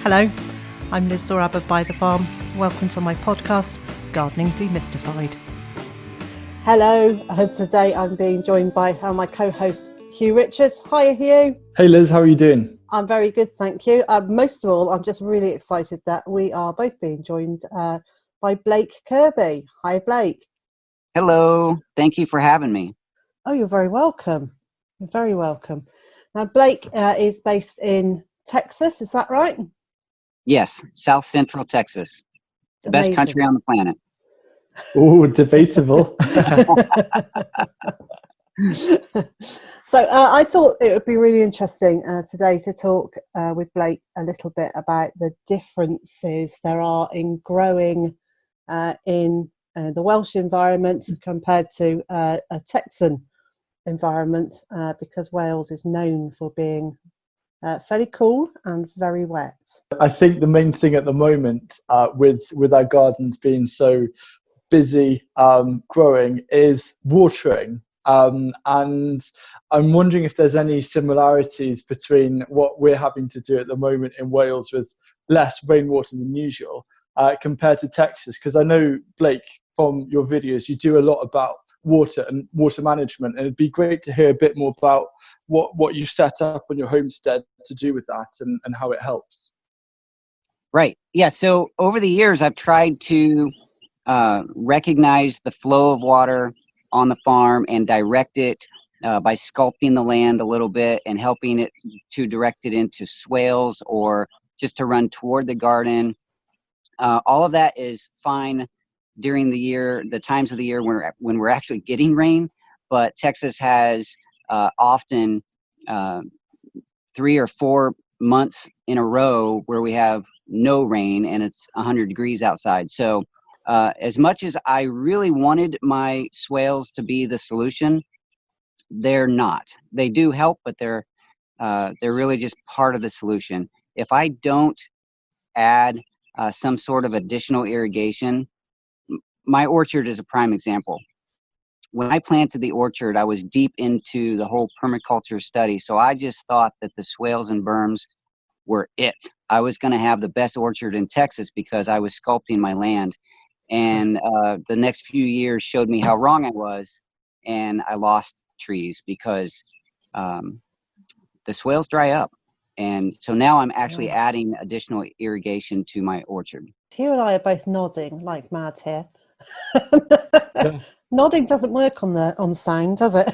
Hello, I'm Liz Zorab of By the Farm. Welcome to my podcast, Gardening Demystified. Hello, today I'm being joined by my co-host, Huw Richards. Hiya, Huw. Hey Liz, how are you doing? I'm very good, thank you. Most of all, I'm just really excited that we are both being joined by Blake Kirby. Hi, Blake. Hello, thank you for having me. Oh, you're very welcome. You're very welcome. Now, Blake is based in Texas, is that right? Yes, South Central Texas, the best country on the planet. Oh, debatable. So I thought it would be really interesting today to talk with Blake a little bit about the differences there are in growing in the Welsh environment compared to a Texan environment, because Wales is known for being fairly cool and very wet. I think the main thing at the moment with our gardens being so busy growing is watering. And I'm wondering if there's any similarities between what we're having to do at the moment in Wales with less rainwater than usual compared to Texas. Because I know, Blake, from your videos, you do a lot about water and water management, and it'd be great to hear a bit more about what you set up on your homestead to do with that and how it helps. Right. Yeah. So over the years, I've tried to recognize the flow of water on the farm and direct it by sculpting the land a little bit and helping it to direct it into swales or just to run toward the garden. All of that is fine during the year, the times of the year when we're actually getting rain, but Texas has often 3 or 4 months in a row where we have no rain and it's 100 degrees outside. So as much as I really wanted my swales to be the solution, they're not. They do help, but they're really just part of the solution. If I don't add some sort of additional irrigation, my orchard is a prime example. When I planted the orchard, I was deep into the whole permaculture study, so I just thought that the swales and berms were it. I was going to have the best orchard in Texas because I was sculpting my land. And the next few years showed me how wrong I was, and I lost trees because the swales dry up. And so now I'm actually adding additional irrigation to my orchard. Hugh and I are both nodding like mad here. Nodding doesn't work on sound, does it?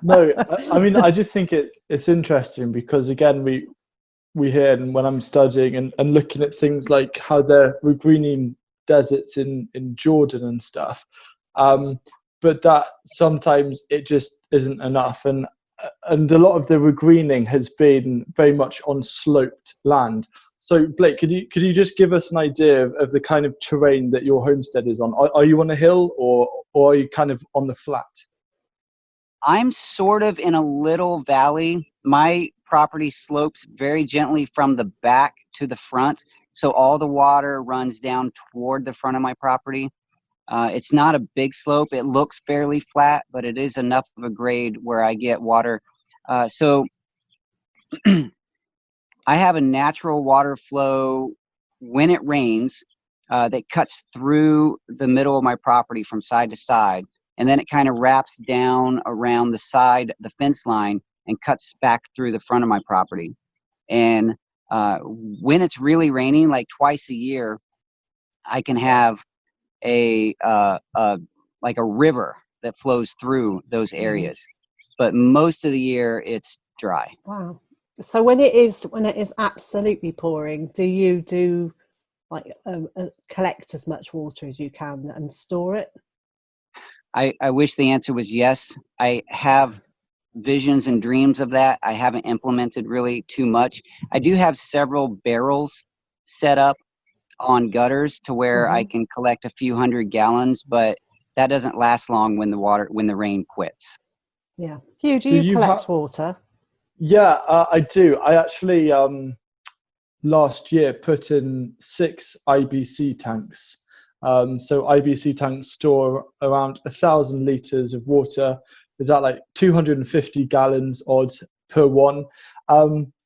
No, I mean, I just think it's interesting because, again, we hear, and when I'm studying and looking at things like how they're regreening deserts in Jordan and stuff, but that sometimes it just isn't enough, and a lot of the regreening has been very much on sloped land. So Blake, could you just give us an idea of the kind of terrain that your homestead is on? Are you on a hill or are you kind of on the flat? I'm sort of in a little valley. My property slopes very gently from the back to the front, so all the water runs down toward the front of my property. It's not a big slope. It looks fairly flat, but it is enough of a grade where I get water. So I have a natural water flow when it rains that cuts through the middle of my property from side to side. And then it kind of wraps down around the side, the fence line, and cuts back through the front of my property. And when it's really raining, like twice a year, I can have like a river that flows through those areas. But most of the year it's dry. Wow. So when it is absolutely pouring, do you do like collect as much water as you can and store it? I wish the answer was yes. I have visions and dreams of that. I haven't implemented really too much. I do have several barrels set up on gutters to where I can collect a few hundred gallons, but that doesn't last long when the rain quits. Yeah. Huw, do you collect water? Yeah, I do. I actually last year put in 6 IBC tanks. So IBC tanks store around 1,000 litres of water. Is that like 250 gallons odd per one?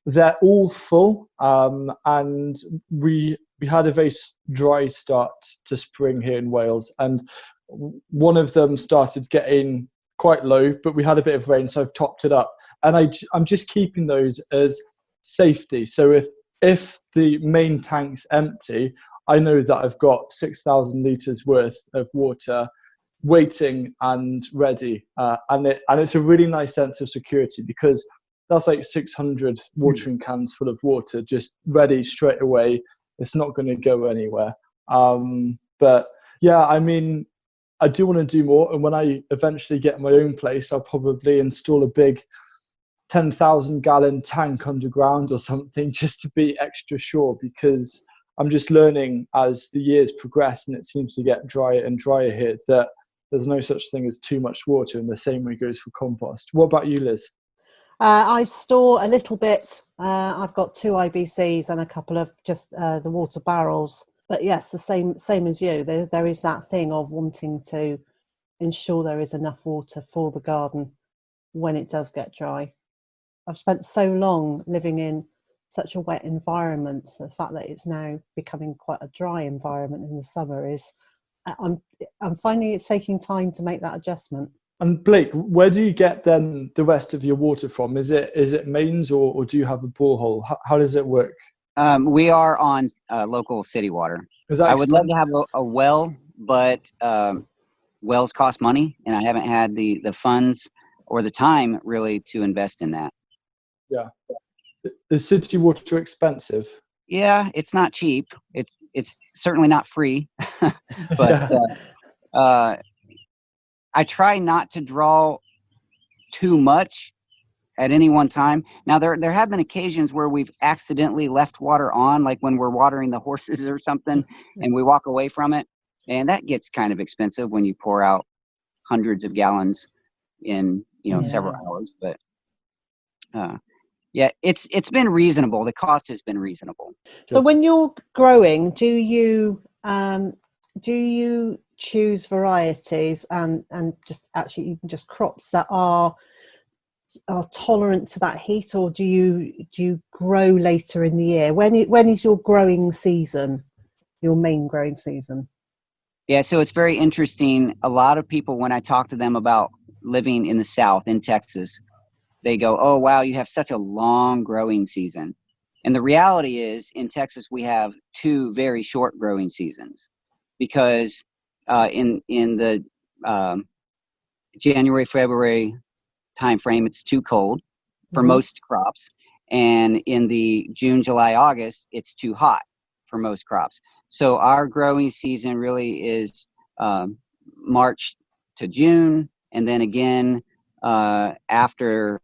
they're all full, and we had a very dry start to spring here in Wales, and one of them started getting quite low, but we had a bit of rain, so I've topped it up, and I'm just keeping those as safety. So if the main tank's empty, I know that I've got 6,000 litres worth of water waiting and ready, and it's a really nice sense of security, because that's like 600 watering cans full of water just ready straight away. It's not going to go anywhere. But yeah, I mean, I do want to do more, and when I eventually get my own place, I'll probably install a big 10,000 gallon tank underground or something, just to be extra sure, because I'm just learning as the years progress, and it seems to get drier and drier here, that there's no such thing as too much water, and the same way goes for compost. What about you, Liz? I store a little bit. I've got 2 IBCs and a couple of just the water barrels. But yes, the same as you. There is that thing of wanting to ensure there is enough water for the garden when it does get dry. I've spent so long living in such a wet environment. The fact that it's now becoming quite a dry environment in the summer is, I'm finding it's taking time to make that adjustment. And Blake, where do you get then the rest of your water from? Is it mains, or do you have a borehole? How does it work? We are on local city water. I would love to have a well, but wells cost money, and I haven't had the funds or the time really to invest in that. Yeah. Is city water expensive? Yeah, it's not cheap. It's certainly not free, but I try not to draw too much at any one time. Now, there have been occasions where we've accidentally left water on, like when we're watering the horses or something, and we walk away from it, and that gets kind of expensive when you pour out hundreds of gallons in several hours. But yeah, it's been reasonable. The cost has been reasonable. So when you're growing, do you choose varieties and just actually even just crops that are tolerant to that heat, or do you grow later in the year? When is your growing season, your main growing season? Yeah, so it's very interesting. A lot of people, when I talk to them about living in the South, in Texas, they go, "Oh, wow, you have such a long growing season." And the reality is, in Texas, we have 2 very short growing seasons, because in the January, February time frame, it's too cold for most crops, and in the June, July, August, it's too hot for most crops. So our growing season really is March to June, and then again after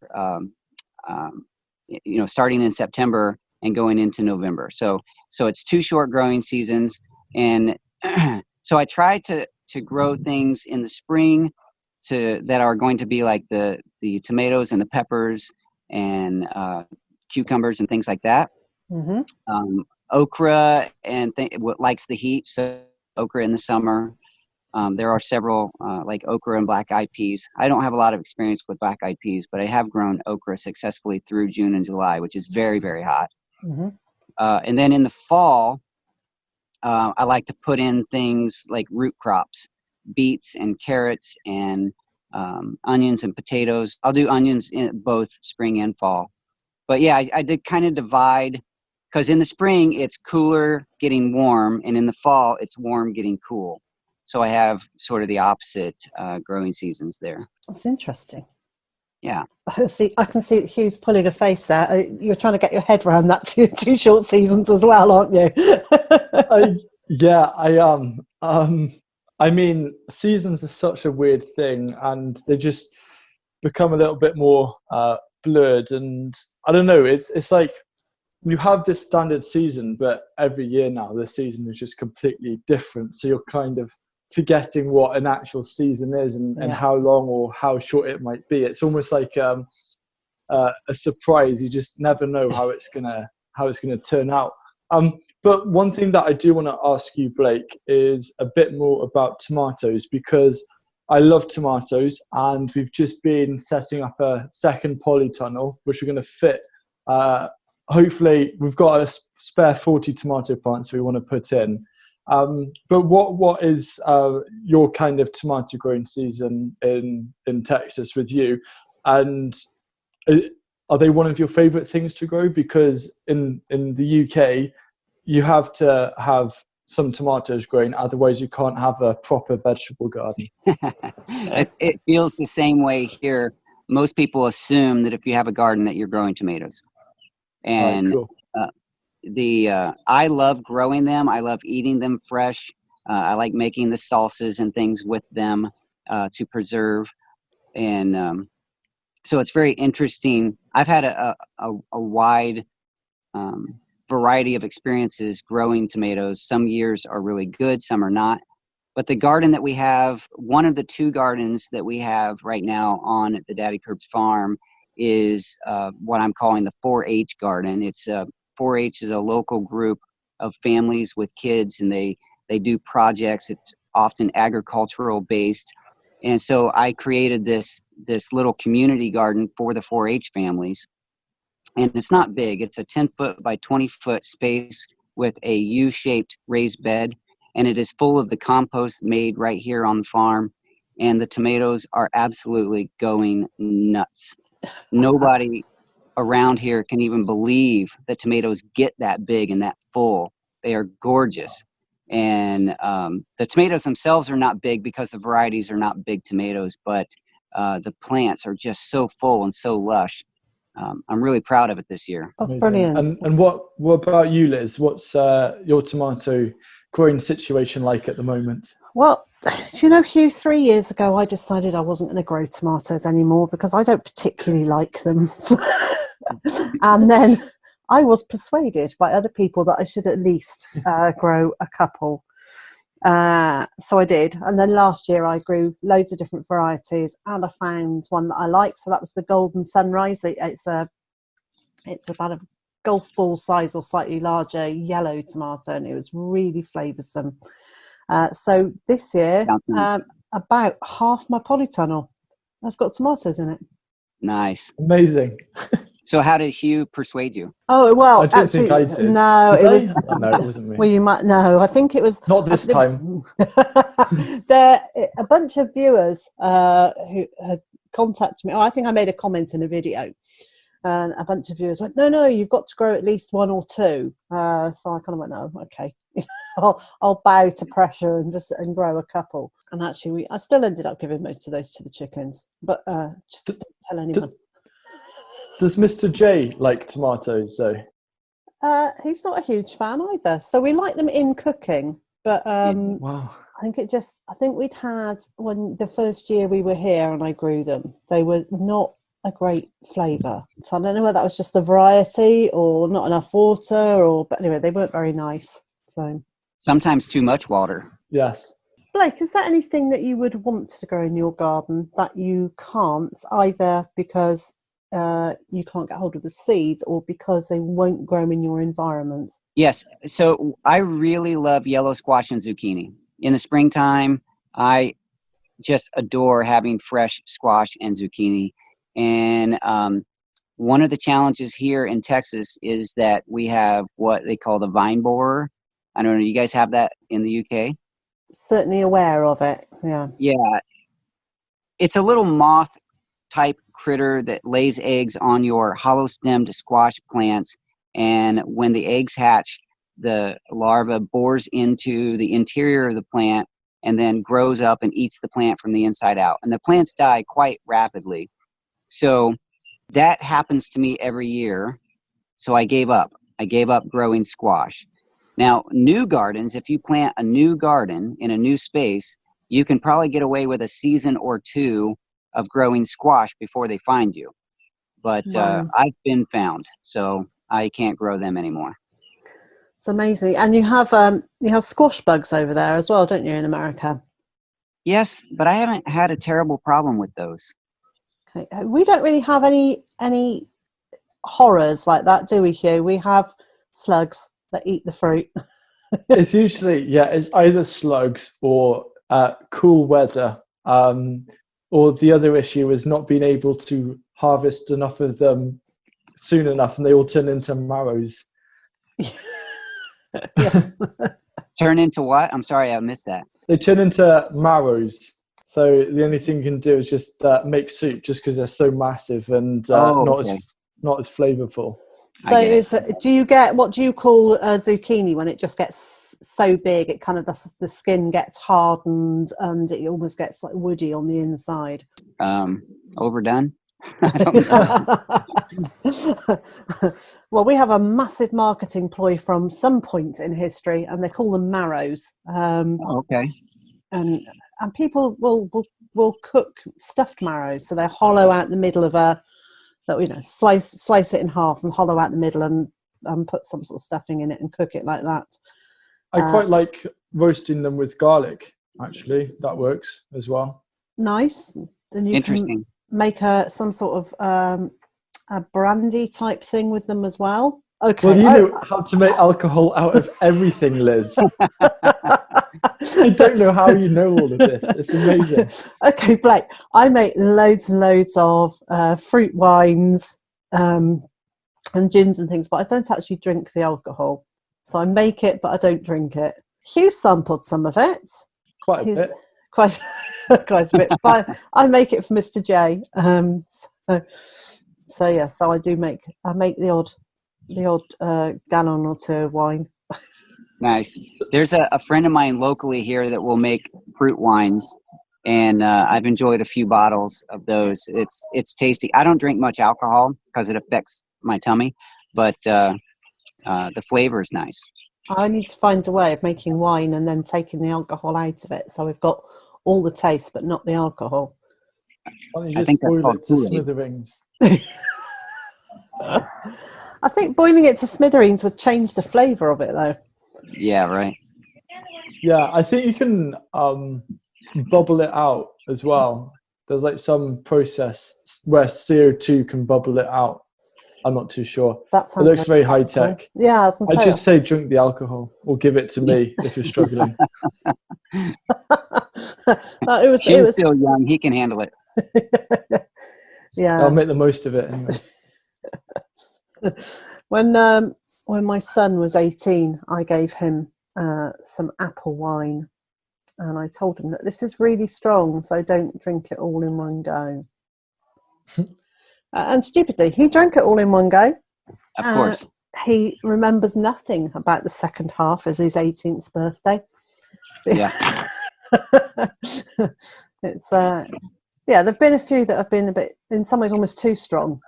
starting in September and going into November. So it's 2 short growing seasons, and so I try to grow things in the spring that are going to be like the tomatoes and the peppers and cucumbers and things like that. Okra and what likes the heat, so okra in the summer. There are several like okra and black-eyed peas. I don't have a lot of experience with black-eyed peas, but I have grown okra successfully through June and July, which is very, very hot. And then in the fall, I like to put in things like root crops, beets and carrots and onions and potatoes. I'll do onions in both spring and fall. But yeah, I did kind of divide, because in the spring it's cooler getting warm, and in the fall it's warm getting cool. So I have sort of the opposite growing seasons there. That's interesting. Yeah. I can see Huw's pulling a face there. You're trying to get your head around that 2 short seasons as well, aren't you? I am. I mean, seasons are such a weird thing, and they just become a little bit more blurred. And I don't know, it's like you have this standard season, but every year now the season is just completely different. So you're kind of forgetting what an actual season is and how long or how short it might be. It's almost like a surprise. You just never know how it's gonna turn out. But one thing that I do want to ask you, Blake, is a bit more about tomatoes, because I love tomatoes, and we've just been setting up a second polytunnel, which we're going to fit hopefully we've got a spare 40 tomato plants we want to put in. But what is your kind of tomato growing season in Texas with you? And are they one of your favorite things to grow? Because in the UK, you have to have some tomatoes growing, otherwise you can't have a proper vegetable garden. It feels the same way here. Most people assume that if you have a garden that you're growing tomatoes. And cool. I love growing them. I love eating them fresh. I like making the salsas and things with them to preserve. And so it's very interesting. I've had a wide variety of experiences growing tomatoes. Some years are really good, some are not. But the garden that we have, one of the 2 gardens that we have right now on the DaddyKirbs farm is what I'm calling the 4-H garden. It's 4-H is a local group of families with kids, and they do projects. It's often agricultural based. And so I created this little community garden for the 4-H families. And it's not big. It's a 10-foot by 20-foot space with a U-shaped raised bed. And it is full of the compost made right here on the farm. And the tomatoes are absolutely going nuts. Nobody around here can even believe that tomatoes get that big and that full. They are gorgeous. And the tomatoes themselves are not big because the varieties are not big tomatoes, but the plants are just so full and so lush. I'm really proud of it this year. Oh, brilliant. And what about you, Liz? What's your tomato growing situation like at the moment? Well, do you know, Huw, 3 years ago, I decided I wasn't going to grow tomatoes anymore because I don't particularly like them. And then I was persuaded by other people that I should at least grow a couple. So I did. And then last year I grew loads of different varieties, and I found one that I like. So that was the Golden Sunrise. It's about a golf ball size or slightly larger yellow tomato, and it was really flavoursome. So this year, about half my polytunnel has got tomatoes in it. Nice. Amazing. So how did Huw persuade you? Oh, well, I don't think I did. No, Did it I? was. No, it wasn't me. Well, you might know. I think it was. Not this time. There, a bunch of viewers who had contacted me. Oh, I think I made a comment in a video, and a bunch of viewers went, "No, you've got to grow at least 1 or 2." So I kind of went, "No, okay, I'll bow to pressure and grow a couple." And actually, I still ended up giving most of those to the chickens, but just don't tell anyone. Does Mr. J like tomatoes though? He's not a huge fan either. So we like them in cooking, but Wow. I think we'd had, when the first year we were here and I grew them, they were not a great flavour. So I don't know whether that was just the variety or not enough water, but anyway, they weren't very nice. So Sometimes too much water. Yes. Blake, is there anything that you would want to grow in your garden that you can't, either because you can't get hold of the seeds or because they won't grow in your environment? Yes. So I really love yellow squash and zucchini. In the springtime, I just adore having fresh squash and zucchini. And one of the challenges here in Texas is that we have what they call the vine borer. I don't know, you guys have that in the UK? Certainly aware of it, yeah. Yeah. It's a little moth type critter that lays eggs on your hollow stemmed squash plants, and when the eggs hatch, the larva bores into the interior of the plant and then grows up and eats the plant from the inside out, and the plants die quite rapidly. So that happens to me every year, so I gave up growing squash. Now, new gardens, if you plant a new garden in a new space, you can probably get away with a season or 2 of growing squash before they find you. But Wow. I've been found, so I can't grow them anymore. It's amazing. And you have squash bugs over there as well, don't you, in America? Yes, but I haven't had a terrible problem with those. Okay. We don't really have any horrors like that, do we, Huw? We have slugs that eat the fruit. It's usually, it's either slugs or cool weather. Or the other issue is not being able to harvest enough of them soon enough, and they all turn into marrows. Yeah. Turn into what? I'm sorry, I missed that. They turn into marrows. So the only thing you can do is just make soup, just because they're so massive and not as flavorful. So do you get, what do you call a zucchini when it just gets so big it kind of the skin gets hardened and it almost gets like woody on the inside? Overdone. I don't know. Well, we have a massive marketing ploy from some point in history, and they call them marrows. Okay. And people will cook stuffed marrows, so they hollow out the middle of slice it in half and hollow out the middle and put some sort of stuffing in it and cook it like that. I quite like roasting them with garlic. Actually, that works as well. Nice. Then you Interesting. can make some sort of a brandy type thing with them as well. Okay. Well, you know how to make alcohol out of everything, Liz. I don't know how you know all of this. It's amazing. Okay, Blake, I make loads and loads of fruit wines and gins and things, but I don't actually drink the alcohol. So I make it, but I don't drink it. Huw sampled some of it. Quite a bit. Quite a bit. But I make it for Mr. J. So I do make the odd gallon or two of wine. Nice. There's a friend of mine locally here that will make fruit wines, and I've enjoyed a few bottles of those. It's tasty. I don't drink much alcohol because it affects my tummy, but the flavor is nice. I need to find a way of making wine and then taking the alcohol out of it, so we've got all the taste but not the alcohol. I think that's called smithereens. I think boiling it to smithereens would change the flavour of it, though. Yeah, right. Yeah, I think you can bubble it out as well. There's like some process where CO2 can bubble it out. I'm not too sure. That it looks very high tech. Yeah, I just say drink the alcohol or give it to me if you're struggling. It was still young. He can handle it. Yeah. I'll make the most of it anyway. When my son was 18, I gave him some apple wine, and I told him that this is really strong, so don't drink it all in one go. And stupidly, he drank it all in one go. Of course. He remembers nothing about the second half of his 18th birthday. Yeah. It's there've been a few that have been a bit, in some ways, almost too strong.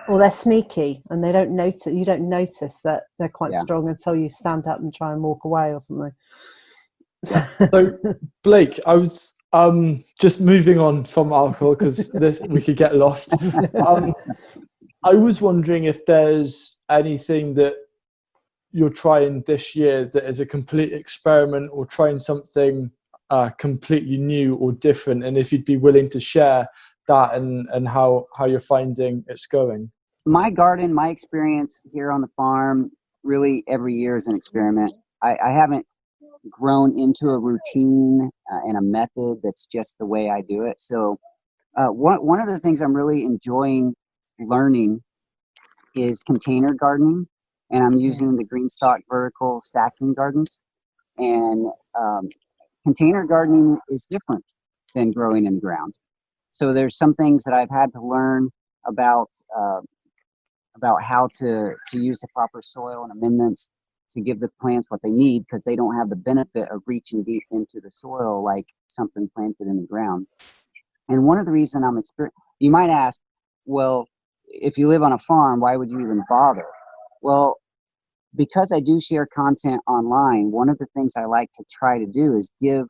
Or they're sneaky and they don't notice. You don't notice that they're quite strong until you stand up and try and walk away or something. So, Blake, I was just moving on from alcohol because we could get lost. I was wondering if there's anything that you're trying this year that is a complete experiment or trying something completely new or different, and if you'd be willing to share that and how you're finding it's going. My garden, my experience here on the farm, really every year is an experiment. I haven't grown into a routine and a method that's just the way I do it. So one of the things I'm really enjoying learning is container gardening, and I'm using the green stock vertical stacking gardens. And container gardening is different than growing in the ground. So there's some things that I've had to learn about how to use the proper soil and amendments to give the plants what they need, because they don't have the benefit of reaching deep into the soil like something planted in the ground. And one of the reasons you might ask, well, if you live on a farm, why would you even bother? Well, because I do share content online, one of the things I like to try to do is give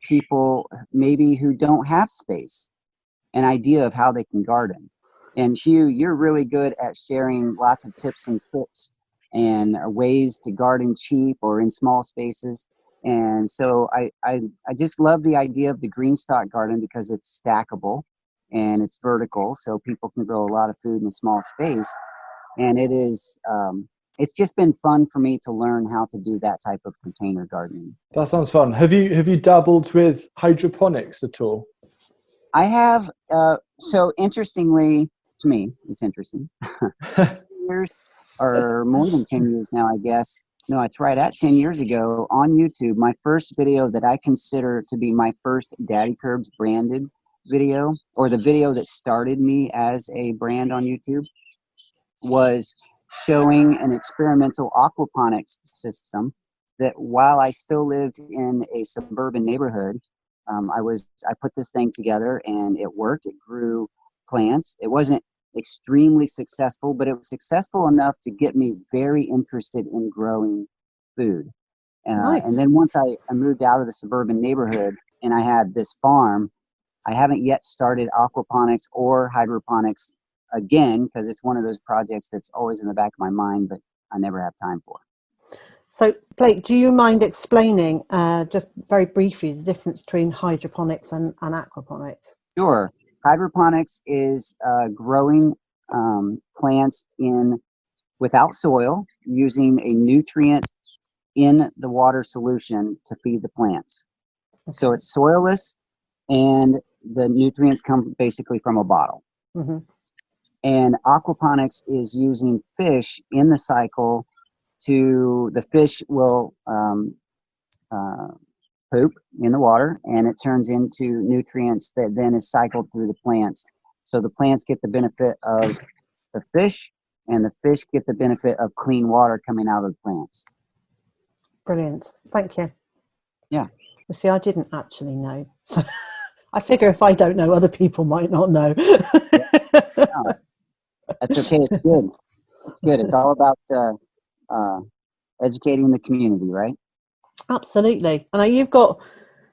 people maybe who don't have space an idea of how they can garden. And Huw, you're really good at sharing lots of tips and tricks and ways to garden cheap or in small spaces. And so I just love the idea of the green stock garden because it's stackable and it's vertical, so people can grow a lot of food in a small space. And it is it's just been fun for me to learn how to do that type of container gardening. That sounds fun. Have you dabbled with hydroponics at all? I have. So interestingly, to me, it's interesting. 10 years or more than 10 years now, I guess. No, it's right at 10 years ago on YouTube. My first video that I consider to be my first DaddyKirbs branded video, or the video that started me as a brand on YouTube, was showing an experimental aquaponics system that while I still lived in a suburban neighborhood, I put this thing together and it worked. It grew plants. It wasn't extremely successful, but it was successful enough to get me very interested in growing food. Nice. And then once I moved out of the suburban neighborhood and I had this farm, I haven't yet started aquaponics or hydroponics again, because it's one of those projects that's always in the back of my mind, but I never have time for. So, Blake, do you mind explaining just very briefly the difference between hydroponics and aquaponics? Sure. Hydroponics is growing plants without soil, using a nutrient in the water solution to feed the plants. Okay. So it's soilless, and the nutrients come basically from a bottle. Mm-hmm. And aquaponics is using fish in the cycle the fish will poop in the water, and it turns into nutrients that then is cycled through the plants. So the plants get the benefit of the fish, and the fish get the benefit of clean water coming out of the plants. Brilliant. Thank you. Yeah. Well, see, I didn't actually know. So I figure if I don't know, other people might not know. No, that's okay. It's good. It's good. It's all about educating the community, right? Absolutely. And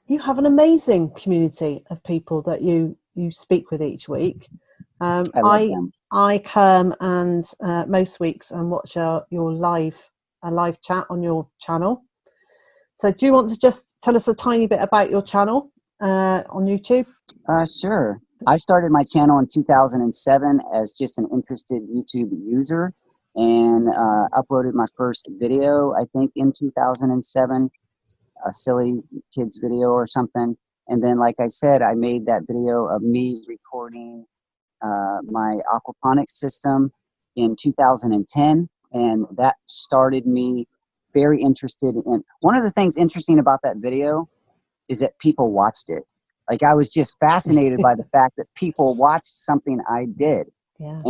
you have an amazing community of people that you speak with each week. I love them. I come and most weeks and watch your live chat on your channel. So do you want to just tell us a tiny bit about your channel on YouTube? Sure. I started my channel in 2007 as just an interested YouTube user, and uploaded my first video, I think, in 2007, a silly kids video or something. And then, like I said, I made that video of me recording my aquaponics system in 2010, and that started me very interested in. One of the things interesting about that video is that people watched it. Like, I was just fascinated by the fact that people watched something I did. Yeah.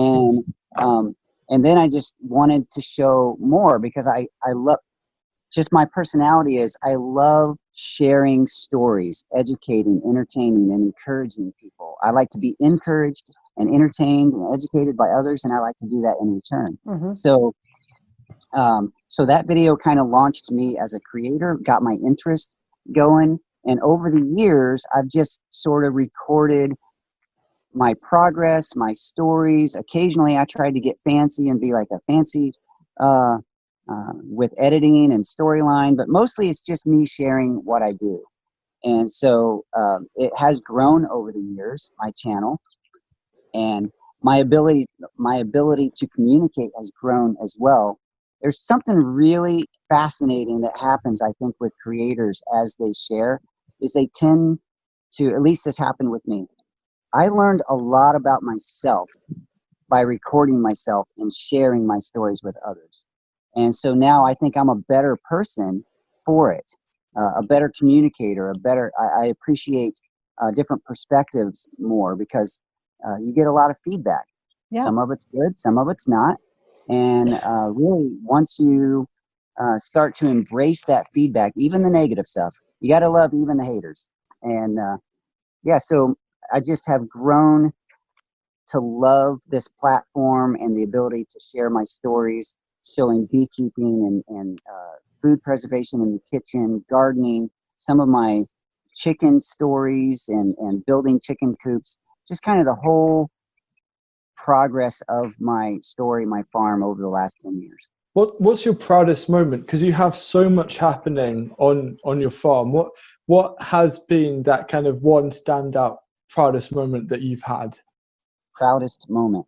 And then I just wanted to show more, because I love, just my personality is, I love sharing stories, educating, entertaining, and encouraging people. I like to be encouraged and entertained and educated by others, and I like to do that in return. Mm-hmm. So that video kind of launched me as a creator, got my interest going, and over the years, I've just sort of recorded my progress, my stories. Occasionally, I tried to get fancy and be like a fancy with editing and storyline, but mostly it's just me sharing what I do. And so it has grown over the years, my channel, and my ability to communicate has grown as well. There's something really fascinating that happens, I think, with creators as they share, is they tend to, at least this happened with me, I learned a lot about myself by recording myself and sharing my stories with others. And so now I think I'm a better person for it, a better communicator, I appreciate different perspectives more, because you get a lot of feedback. Yeah. Some of it's good, some of it's not. And really, once you start to embrace that feedback, even the negative stuff, you got to love even the haters. And so I just have grown to love this platform and the ability to share my stories, showing beekeeping and food preservation in the kitchen, gardening, some of my chicken stories and building chicken coops, just kind of the whole progress of my story, my farm over the last 10 years. What's your proudest moment? Because you have so much happening on your farm. What has been that kind of one standout proudest moment that you've had? Proudest moment.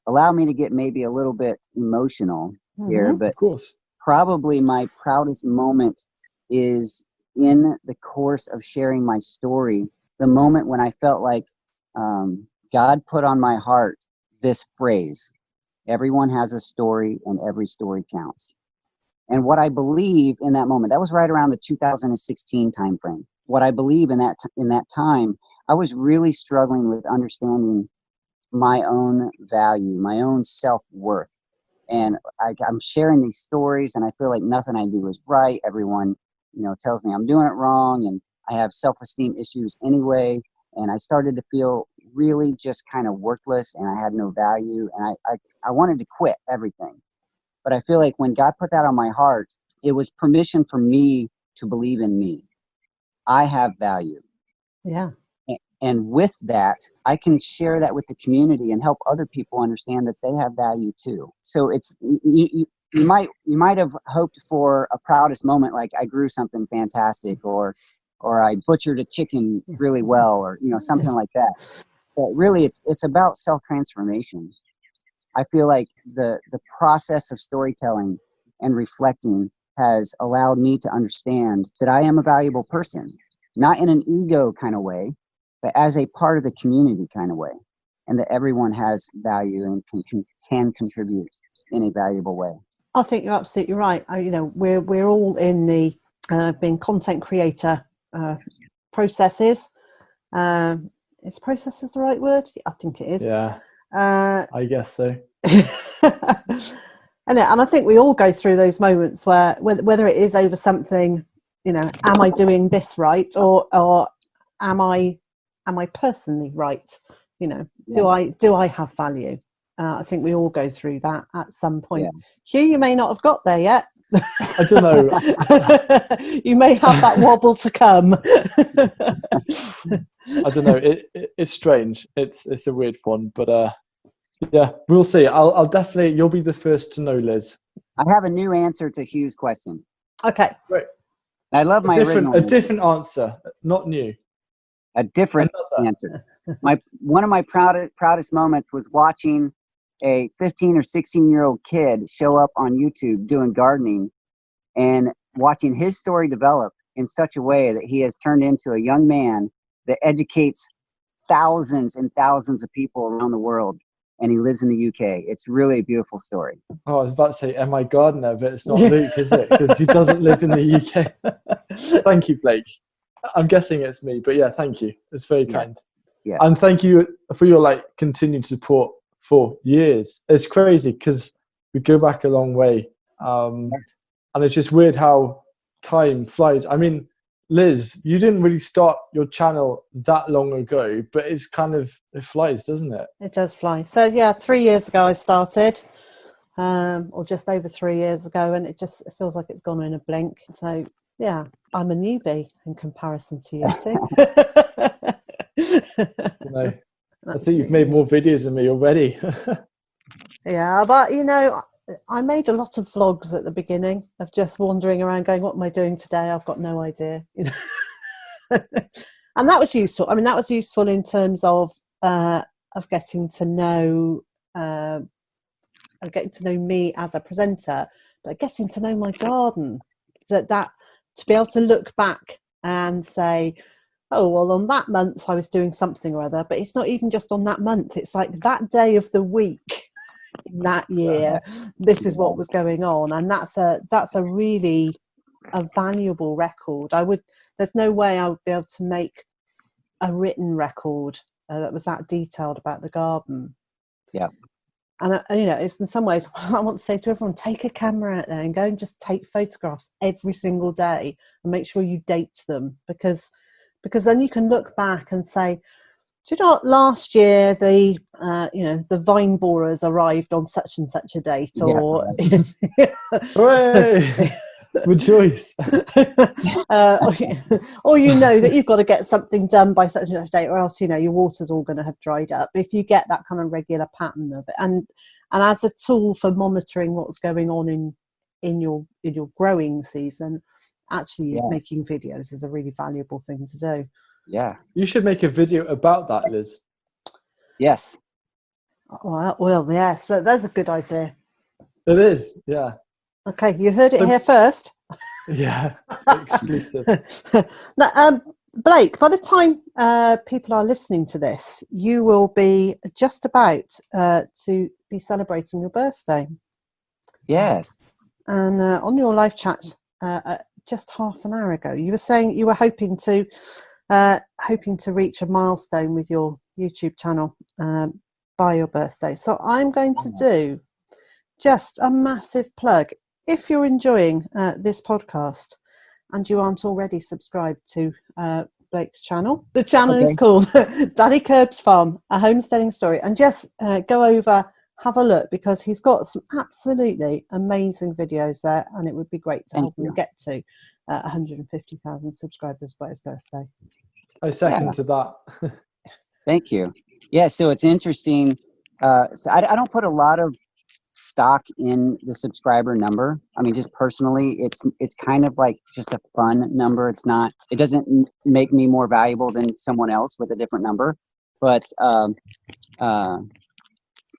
Allow me to get maybe a little bit emotional here, but of course, probably my proudest moment is in the course of sharing my story, the moment when I felt like God put on my heart this phrase, everyone has a story and every story counts. And what I believe in that moment, that was right around the 2016 timeframe. What I believe in that time, I was really struggling with understanding my own value, my own self-worth. And I'm sharing these stories, and I feel like nothing I do is right. Everyone, tells me I'm doing it wrong, and I have self-esteem issues anyway. And I started to feel really just kind of worthless, and I had no value, and I wanted to quit everything. But I feel like when God put that on my heart, it was permission for me to believe in me. I have value. Yeah. And with that, I can share that with the community and help other people understand that they have value too. So it's you might have hoped for a proudest moment, like I grew something fantastic, or I butchered a chicken really well, or something like that. But really, it's about self-transformation. I feel like the process of storytelling and reflecting has allowed me to understand that I am a valuable person, not in an ego kind of way, but as a part of the community kind of way, and that everyone has value and can contribute in a valuable way. I think you're absolutely right. We're all in the being content creator processes. Is processes the right word? I think it is. Yeah. I guess so. And I think we all go through those moments where whether it is over something, am I doing this right, or am I personally right? Do I have value? I think we all go through that at some point. Yeah. Huw, you may not have got there yet. I don't know. You may have that wobble to come. I don't know. It's strange. It's a weird one, but yeah, we'll see. I'll definitely. You'll be the first to know, Liz. I have a new answer to Hugh's question. Okay. Great. I love my original. A different answer, not new. A different answer. One of my proudest moments was watching a 15 or 16-year-old kid show up on YouTube doing gardening, and watching his story develop in such a way that he has turned into a young man that educates thousands and thousands of people around the world, and he lives in the UK. It's really a beautiful story. Oh, I was about to say, am I gardener? But it's not Luke, is it? Because he doesn't live in the UK. Thank you, Blake. I'm guessing it's me, but yeah, thank you. It's very kind. Yes. And thank you for your continued support for years. It's crazy because we go back a long way. And it's just weird how time flies. I mean, Liz, you didn't really start your channel that long ago, but it's it flies, doesn't it? It does fly. So yeah, 3 years ago I started, or just over 3 years ago, and it feels like it's gone in a blink. So yeah, I'm a newbie in comparison to you two. I think you've made more videos than me already. Yeah, but I made a lot of vlogs at the beginning of just wandering around going, what am I doing today? I've got no idea. And that was useful. I mean, that was useful in terms of getting to know me as a presenter, but getting to know my garden. That to be able to look back and say, oh, well, on that month I was doing something or other, but it's not even just on that month. It's like that day of the week in that year, this is what was going on. And that's a really a valuable record. There's no way I would be able to make a written record that was that detailed about the garden. Yeah. And it's in some ways, I want to say to everyone, take a camera out there and go and just take photographs every single day and make sure you date them, because then you can look back and say, do you know what, last year the vine borers arrived on such and such a date, or hooray! Rejoice. Or that you've got to get something done by such and such a date, or else your water's all going to have dried up. If you get that kind of regular pattern of it, and as a tool for monitoring what's going on in your growing season, actually making videos is a really valuable thing to do. Yeah. You should make a video about that, Liz. Yes. Well, yes. So that's a good idea. It is, yeah. Okay, you heard it here first. Yeah, exclusive. Now, Blake, by the time people are listening to this, you will be just about to be celebrating your birthday. Yes. And on your live chat just half an hour ago, you were saying you were hoping to reach a milestone with your YouTube channel by your birthday. So I'm going to do just a massive plug. If you're enjoying this podcast and you aren't already subscribed to Blake's channel, the channel is called DaddyKirbs Farm, a homesteading story. And just go over, have a look, because he's got some absolutely amazing videos there, and it would be great to help him get to 150,000 subscribers by his birthday. I second to that. Thank you. Yeah, so it's interesting. So I don't put a lot of stock in the subscriber number. I mean, just personally, it's kind of like just a fun number. It doesn't make me more valuable than someone else with a different number, but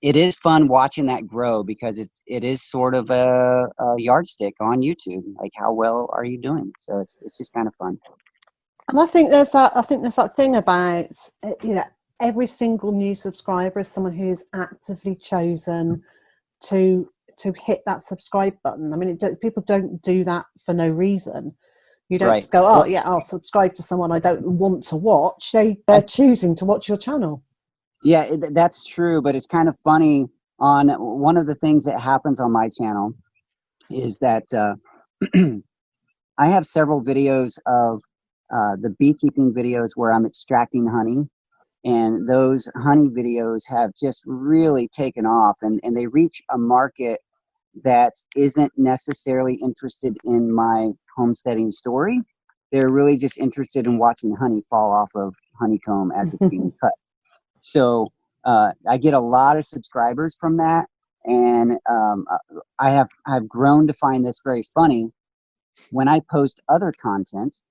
it is fun watching that grow, because it is sort of a yardstick on YouTube, like how well are you doing. So it's just kind of fun. And I think there's that thing about, every single new subscriber is someone who's actively chosen to hit that subscribe button. I mean, people don't do that for no reason. You don't just go, I'll subscribe to someone I don't want to watch. They're choosing to watch your channel. Yeah, that's true, but it's kind of funny. On one of the things that happens on my channel is that I have several videos of the beekeeping videos where I'm extracting honey. And those honey videos have just really taken off, and they reach a market that isn't necessarily interested in my homesteading story. They're really just interested in watching honey fall off of honeycomb as it's being cut. So I get a lot of subscribers from that, and I've grown to find this very funny. When I post other content,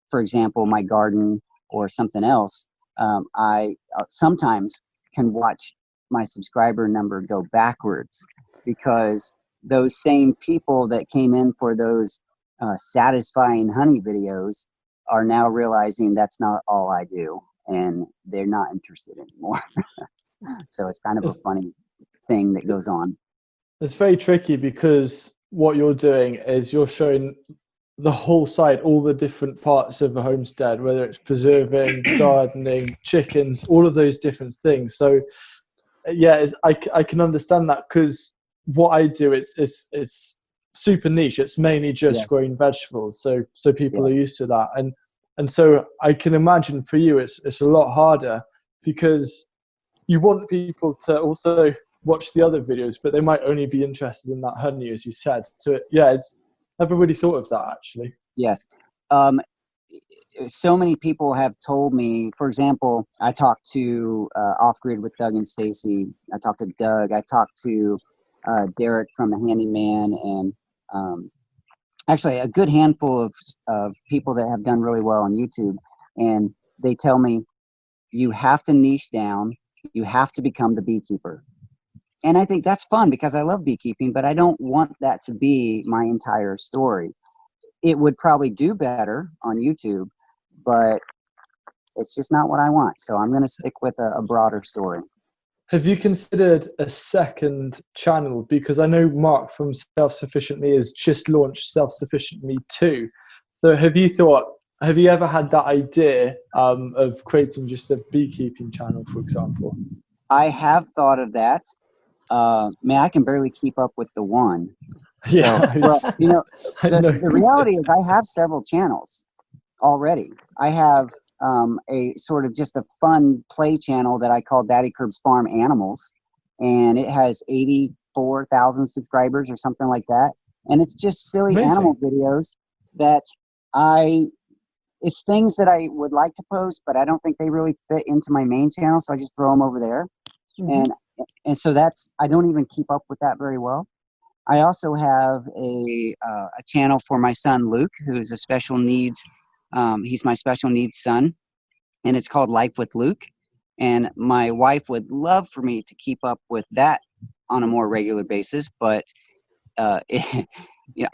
for example, my garden or something else, I sometimes can watch my subscriber number go backwards, because those same people that came in for those satisfying honey videos are now realizing that's not all I do, and they're not interested anymore. So it's kind of a funny thing that goes on. It's very tricky, because what you're doing is you're showing the whole site, all the different parts of a homestead, whether it's preserving, gardening, chickens, all of those different things. So yeah, I can understand that, because what I do, it's super niche. It's mainly just growing vegetables, so people are used to that, and so I can imagine for you it's a lot harder, because you want people to also watch the other videos, but they might only be interested in that honey, as you said. So I've never really thought of that, actually. Yes. So many people have told me, for example, I talked to Off Grid with Doug and Stacy. I talked to Doug. I talked to Derek from The Handyman, and actually a good handful of people that have done really well on YouTube. And they tell me, you have to niche down. You have to become the beekeeper. And I think that's fun, because I love beekeeping, but I don't want that to be my entire story. It would probably do better on YouTube, but it's just not what I want. So I'm going to stick with a broader story. Have you considered a second channel? Because I know Mark from Self-Sufficient Me has just launched Self-Sufficient Me 2. So have you ever had that idea of creating just a beekeeping channel, for example? I have thought of that. Man, I can barely keep up with the one. So, yeah. Well, the reality is I have several channels already. I have a sort of just a fun play channel that I call DaddyKirbs Farm Animals, and it has 84,000 subscribers or something like that. And it's just silly animal videos that it's things that I would like to post, but I don't think they really fit into my main channel, so I just throw them over there. Mm-hmm. And so I don't even keep up with that very well. I also have a channel for my son, Luke, who is a special needs. He's my special needs son, and it's called Life with Luke. And my wife would love for me to keep up with that on a more regular basis, but I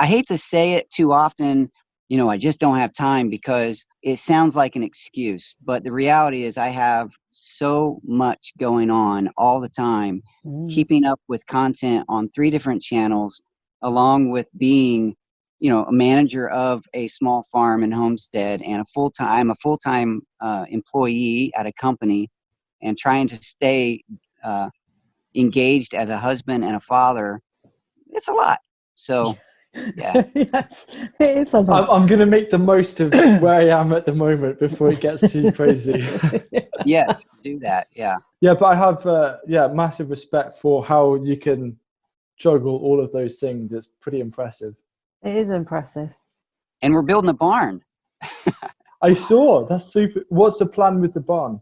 hate to say it too often. I just don't have time, because it sounds like an excuse. But the reality is I have so much going on all the time, keeping up with content on 3 different channels, along with being, a manager of a small farm and homestead, and I'm a full-time employee at a company, and trying to stay engaged as a husband and a father. It's a lot. So yeah. Yes, it is a lot. I'm going to make the most of where I am at the moment before it gets too crazy. Yes, do that. Yeah. Yeah, but I have massive respect for how you can juggle all of those things. It's pretty impressive. It is impressive. And we're building a barn. I saw. That's super. What's the plan with the barn?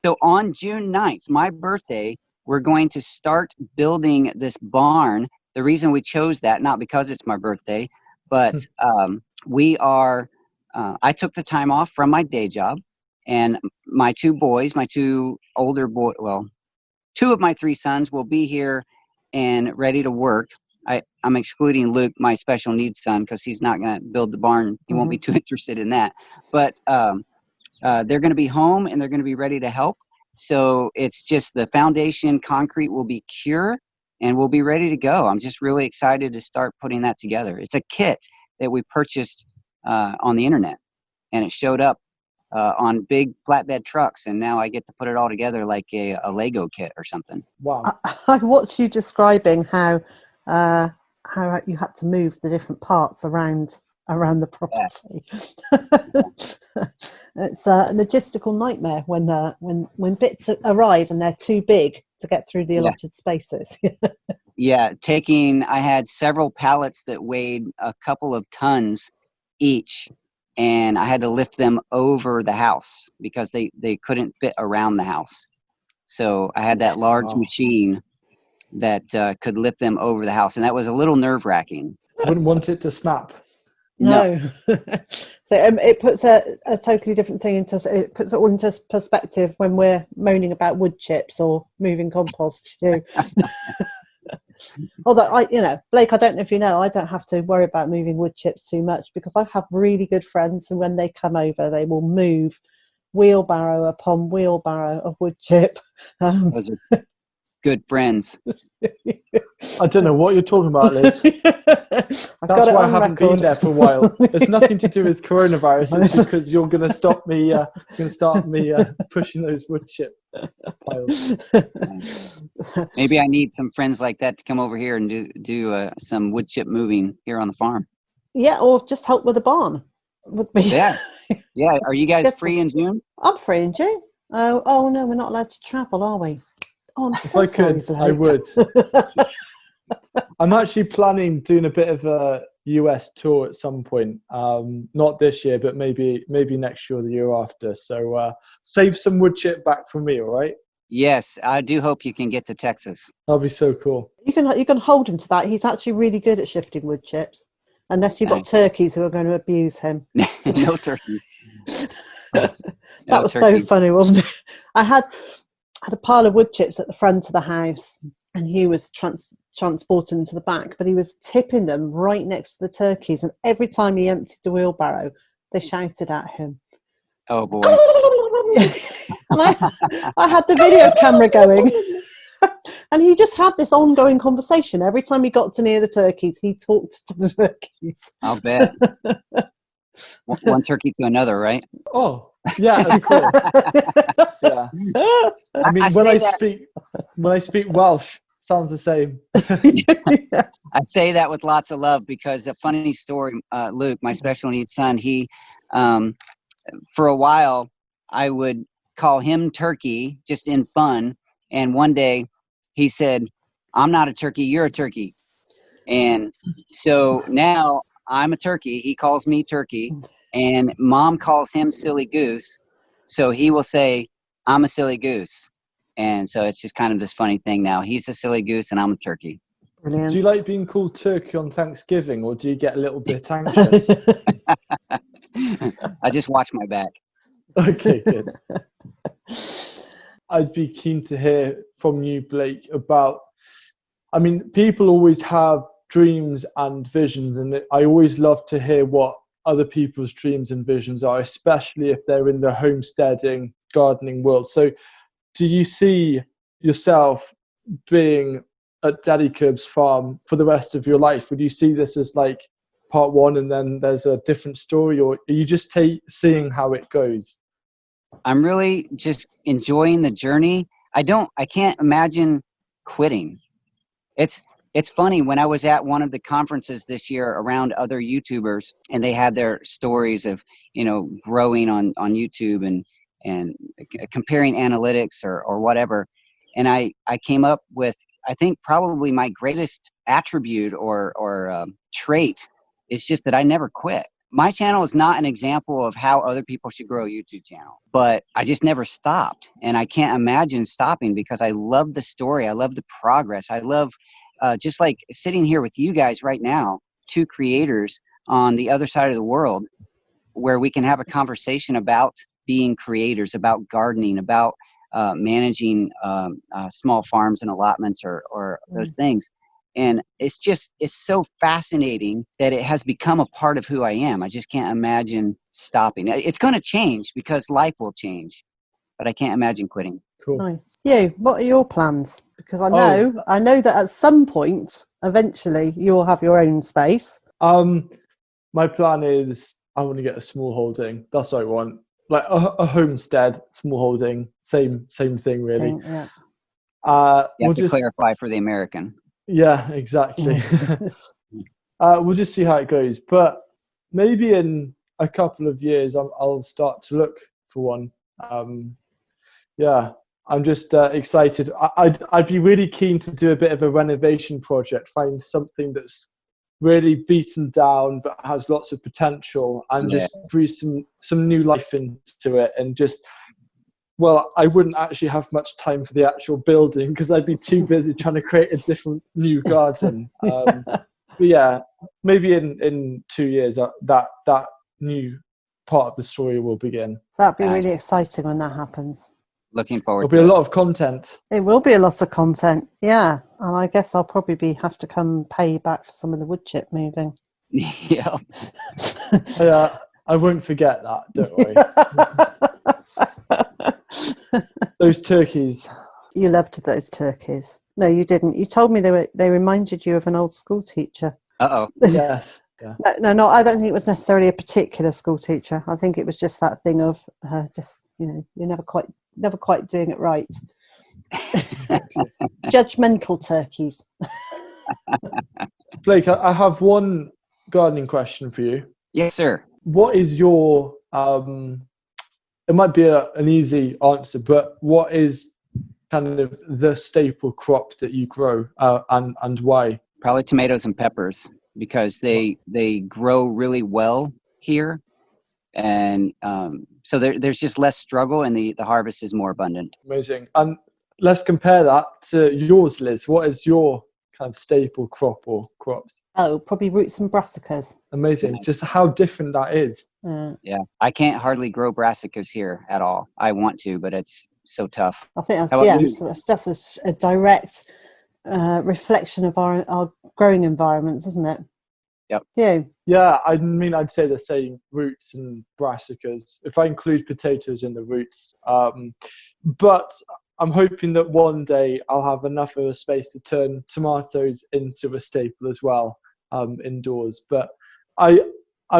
So on June 9th, my birthday, we're going to start building this barn. The reason we chose that, not because it's my birthday, but I took the time off from my day job, and my 2 boys, my 2 older boys, well, 2 of my 3 sons will be here and ready to work. I'm excluding Luke, my special needs son, because he's not going to build the barn. He won't be too interested in that. But they're going to be home, and they're going to be ready to help. So it's just the foundation concrete will be cured, and we'll be ready to go. I'm just really excited to start putting that together. It's a kit that we purchased on the internet, and it showed up on big flatbed trucks, and now I get to put it all together like a Lego kit or something. Wow. I watched you describing how you had to move the different parts around the property. It's a logistical nightmare when bits arrive and they're too big to get through the allotted spaces. Yeah, I had several pallets that weighed a couple of tons each, and I had to lift them over the house because they couldn't fit around the house. So I had that large machine that could lift them over the house, and that was a little nerve-wracking. Wouldn't want it to snap. No. So it puts a totally different thing it puts it all into perspective when we're moaning about wood chips or moving compost too. Although Blake, I don't know if you know, I don't have to worry about moving wood chips too much because I have really good friends, and when they come over, they will move wheelbarrow upon wheelbarrow of wood chip. Those are good friends. I don't know what you're talking about, Liz. That's why I haven't been there for a while. It's nothing to do with coronavirus. It's because you're going to stop me. Start me pushing those wood chip piles. Maybe I need some friends like that to come over here and do some wood chip moving here on the farm. Yeah, or just help with the barn. Would be. Yeah. Are you guys free in June? I'm free in June. Oh no, we're not allowed to travel, are we? Oh, I'm so sorry, if I could, Blake. I would. I'm actually planning doing a bit of a US tour at some point. Not this year, but maybe next year or the year after. So save some wood chip back for me, all right? Yes, I do hope you can get to Texas. That'll be so cool. You can hold him to that. He's actually really good at shifting wood chips. Unless you've got turkeys who are going to abuse him. No turkey. That was so funny, wasn't it? I had a pile of wood chips at the front of the house, and Huw was transporting them to the back, but he was tipping them right next to the turkeys, and every time he emptied the wheelbarrow, they shouted at him. Oh boy. And I had the video camera going, and he just had this ongoing conversation. Every time he got to near the turkeys, he talked to the turkeys. I'll bet. One turkey to another, right? Oh, yeah, of course. Yeah. I mean, when I speak Welsh, sounds the same. I say that with lots of love because a funny story, Luke, my special needs son, he, for a while, I would call him Turkey just in fun. And one day he said, "I'm not a turkey, you're a turkey." And so now I'm a turkey. He calls me Turkey, and Mom calls him Silly Goose. So he will say, "I'm a silly goose." And so it's just kind of this funny thing now. He's a silly goose and I'm a turkey. Brilliant. Do you like being called Turkey on Thanksgiving, or do you get a little bit anxious? I just watch my back. Okay, good. I'd be keen to hear from you, Blake, about, I mean, people always have dreams and visions, and I always love to hear what other people's dreams and visions are, especially if they're in the homesteading, gardening world. So do you see yourself being at DaddyKirbs farm for the rest of your life? Would you see this as like part one and then there's a different story, or are you just seeing how it goes? I'm really just enjoying the journey. I can't imagine quitting. It's funny, when I was at one of the conferences this year around other YouTubers, and they had their stories of, growing on YouTube and comparing analytics or whatever. And I came up with, I think probably my greatest attribute or trait is just that I never quit. My channel is not an example of how other people should grow a YouTube channel, but I just never stopped. And I can't imagine stopping because I love the story. I love the progress. I love just like sitting here with you guys right now, two creators on the other side of the world, where we can have a conversation about being creators, about gardening, about managing small farms and allotments or those things. And it's so fascinating that it has become a part of who I am. I just can't imagine stopping. It's going to change because life will change, but I can't imagine quitting. Cool. Nice. You, what are your plans? Because I know that at some point, eventually, you'll have your own space. My plan is I want to get a small holding. That's what I want. Like a homestead, small holding, same thing really. Yeah. You have to clarify for the American. Yeah, exactly. We'll just see how it goes. But maybe in a couple of years, I'll start to look for one. Yeah, I'm just excited. I'd be really keen to do a bit of a renovation project, find something that's really beaten down but has lots of potential, and just breathe some new life into it. And just, well, I wouldn't actually have much time for the actual building because I'd be too busy trying to create a different new garden. But yeah, maybe in 2 years that new part of the story will begin. That'd be really exciting when that happens. Looking forward. There'll be a lot of content. It will be a lot of content, yeah. And I guess I'll probably have to come pay back for some of the wood chip moving. Yeah. I won't forget that. Don't worry. Those turkeys. You loved those turkeys. No, you didn't. You told me they reminded you of an old school teacher. Uh-oh. Yes. Yeah. No. I don't think it was necessarily a particular school teacher. I think it was just that thing of you're never quite doing it right. Judgmental turkeys. Blake, I have one gardening question for you. Yes, sir. What is your it might be an easy answer, but what is kind of the staple crop that you grow, and why? Probably tomatoes and peppers, because they grow really well here, and so there's just less struggle, and the harvest is more abundant. Amazing. And let's compare that to yours, Liz. What is your kind of staple crop or crops? Oh, probably roots and brassicas. Amazing. Just how different that is. Yeah, I can't hardly grow brassicas here at all. I want to, but it's so tough. I think so that's just a direct reflection of our growing environments, isn't it? Yep. Yeah, I mean, I'd say the same, roots and brassicas, if I include potatoes in the roots. But I'm hoping that one day I'll have enough of a space to turn tomatoes into a staple as well, indoors. But I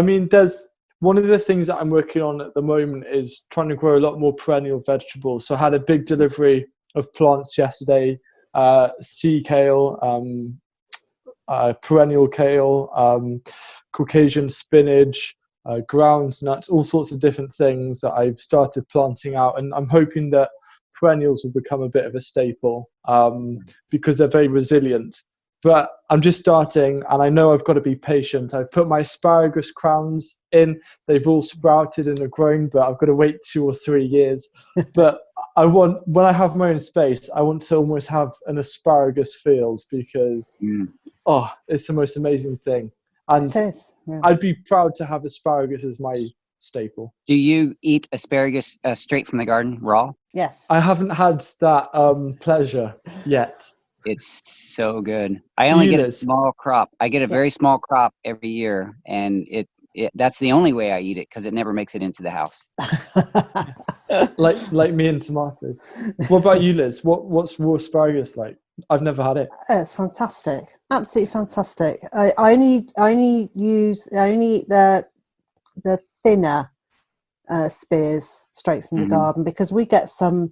mean, there's one of the things that I'm working on at the moment is trying to grow a lot more perennial vegetables. So I had a big delivery of plants yesterday, sea kale, perennial kale, Caucasian spinach, ground nuts, all sorts of different things that I've started planting out. And I'm hoping that perennials will become a bit of a staple because they're very resilient. But I'm just starting, and I know I've got to be patient. I've put my asparagus crowns in. They've all sprouted and are growing, but I've got to wait 2 or 3 years. But when I have my own space, I want to almost have an asparagus field because, it's the most amazing thing. And It is, yeah. I'd be proud to have asparagus as my staple. Do you eat asparagus straight from the garden, raw? Yes. I haven't had that pleasure yet. It's so good. I only get a small crop. I get a very small crop every year, and that's the only way I eat it, because it never makes it into the house. Like me and tomatoes. What about you, Liz? What's raw asparagus like? I've never had it. It's fantastic, absolutely fantastic. I only eat the thinner spears straight from the garden, because we get some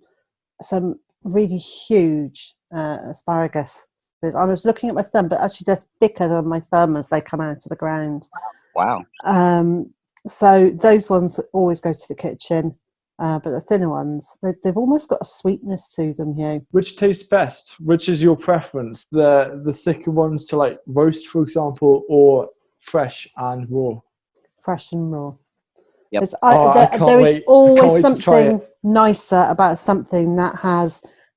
really huge asparagus. I was looking at my thumb, but actually they're thicker than my thumb as they come out of the ground. Wow. So those ones always go to the kitchen, but the thinner ones, they've almost got a sweetness to them here. Which tastes best? Which is your preference? The thicker ones to like roast, for example, or fresh and raw? Fresh and raw. Yep. There is always something nicer about something that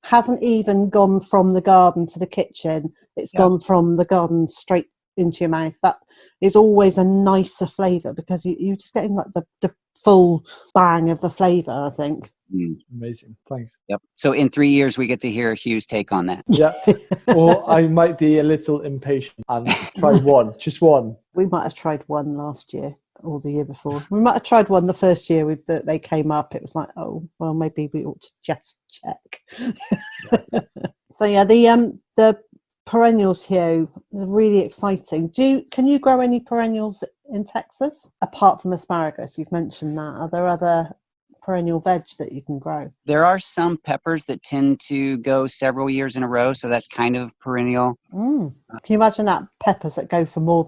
hasn't even gone from the garden to the kitchen. It's gone from the garden straight into your mouth. That is always a nicer flavour, because you're just getting like the full bang of the flavour, I think. Amazing, thanks. Yep. So in 3 years we get to hear Hugh's take on that. Yeah. Or I might be a little impatient and try just one. We might have tried one last year or the year before. We might have tried one the first year that they came up. It was like, oh well, maybe we ought to just check. So yeah, the perennials here are really exciting. Can you grow any perennials in Texas apart from asparagus? You've mentioned that. Are there other perennial veg that you can grow? There are some peppers that tend to go several years in a row, so that's kind of perennial. Can you imagine that? Peppers that go for more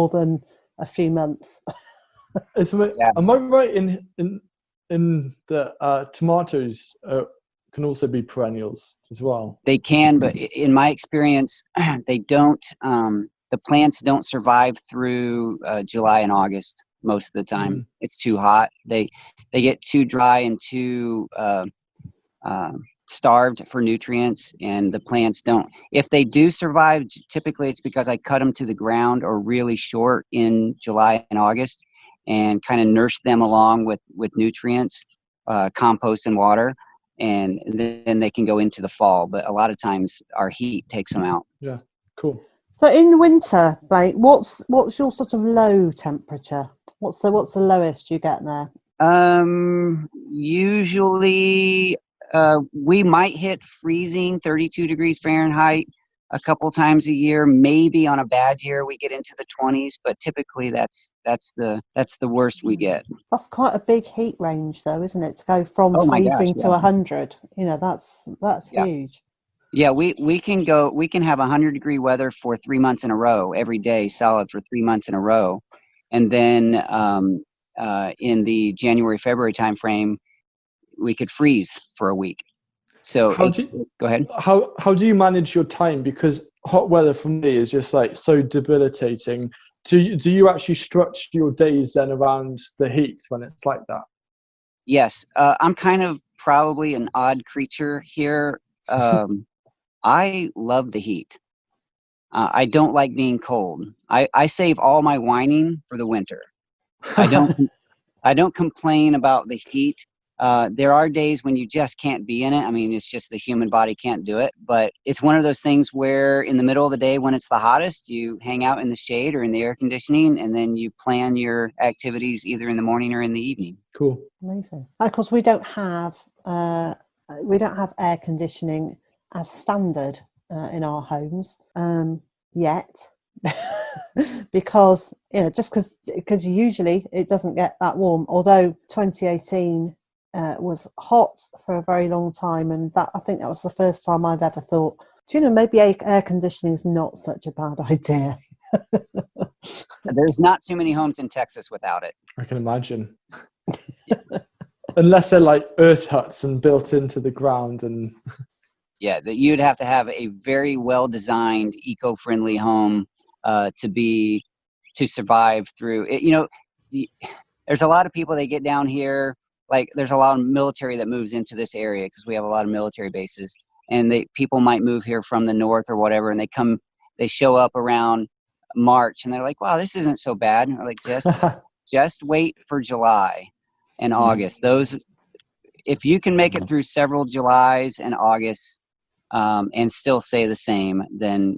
than a few months. Am I right in that tomatoes can also be perennials as well? They can, but in my experience, they don't. The plants don't survive through July and August most of the time. It's too hot. They get too dry and too starved for nutrients, and the plants don't. If they do survive, typically it's because I cut them to the ground or really short in July and August, and kind of nurse them along with nutrients, compost and water, and then they can go into the fall. But a lot of times our heat takes them out. Yeah, cool. So in winter, Blake, what's your sort of low temperature? What's the lowest you get there? Usually we might hit freezing, 32 degrees Fahrenheit a couple times a year. Maybe on a bad year we get into the 20s, but typically that's the worst we get. That's quite a big heat range though, isn't it? To go from freezing to 100. You know, that's huge. Yeah, we can have 100-degree weather for 3 months in a row, every day solid for 3 months in a row. And then in the January-February timeframe, we could freeze for a week. So go ahead. How do you manage your time? Because hot weather for me is just like so debilitating. Do you actually structure your days then around the heat when it's like that? Yes, I'm kind of probably an odd creature here. I love the heat. I don't like being cold. I save all my whining for the winter. I don't complain about the heat. There are days when you just can't be in it. I mean, it's just the human body can't do it. But it's one of those things where in the middle of the day when it's the hottest, you hang out in the shade or in the air conditioning, and then you plan your activities either in the morning or in the evening. Cool. Amazing. Of course, we don't have air conditioning as standard in our homes yet. Because because usually it doesn't get that warm, although 2018 was hot for a very long time, and I think that was the first time I've ever thought, maybe air conditioning is not such a bad idea. There's not too many homes in Texas without it. I can imagine. Unless they're like earth huts and built into the ground. And yeah, that you'd have to have a very well designed, eco-friendly home to survive through it. There's a lot of people that get down here, like there's a lot of military that moves into this area because we have a lot of military bases, and people might move here from the north or whatever, and they show up around March and they're like, wow, this isn't so bad. And we're like, just wait for July and August. Those, if you can make it through several Julys and Augusts and still say the same, then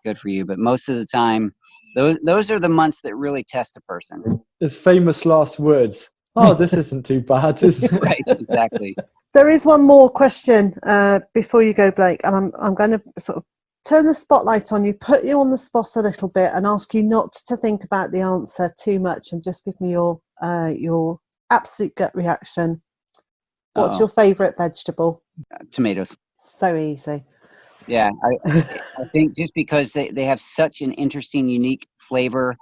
good for you. But most of the time Those are the months that really test a person. His famous last words. Oh, this isn't too bad, is it? Right, exactly. There is one more question before you go, Blake, and I'm going to sort of turn the spotlight on you, put you on the spot a little bit, and ask you not to think about the answer too much, and just give me your absolute gut reaction. What's your favourite vegetable? Tomatoes. So easy. Yeah, I think just because they have such an interesting, unique flavor,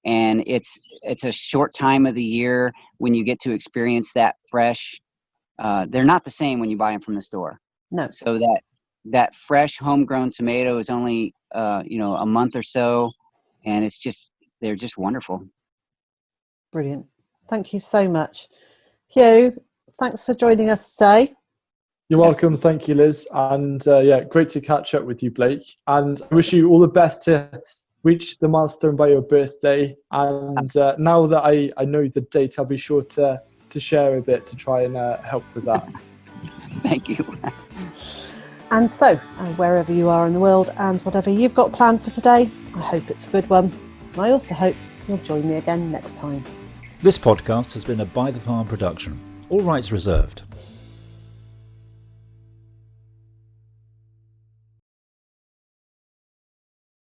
and it's a short time of the year when you get to experience that fresh. They're not the same when you buy them from the store. No. So that fresh homegrown tomato is only a month or so, and they're just wonderful. Brilliant. Thank you so much. Huw, thanks for joining us today. You're welcome. Thank you, Liz. And great to catch up with you, Blake. And I wish you all the best to reach the milestone by your birthday. And now that I know the date, I'll be sure to share a bit to try and help with that. Thank you. And so, wherever you are in the world and whatever you've got planned for today, I hope it's a good one. And I also hope you'll join me again next time. This podcast has been a By the Farm production. All rights reserved.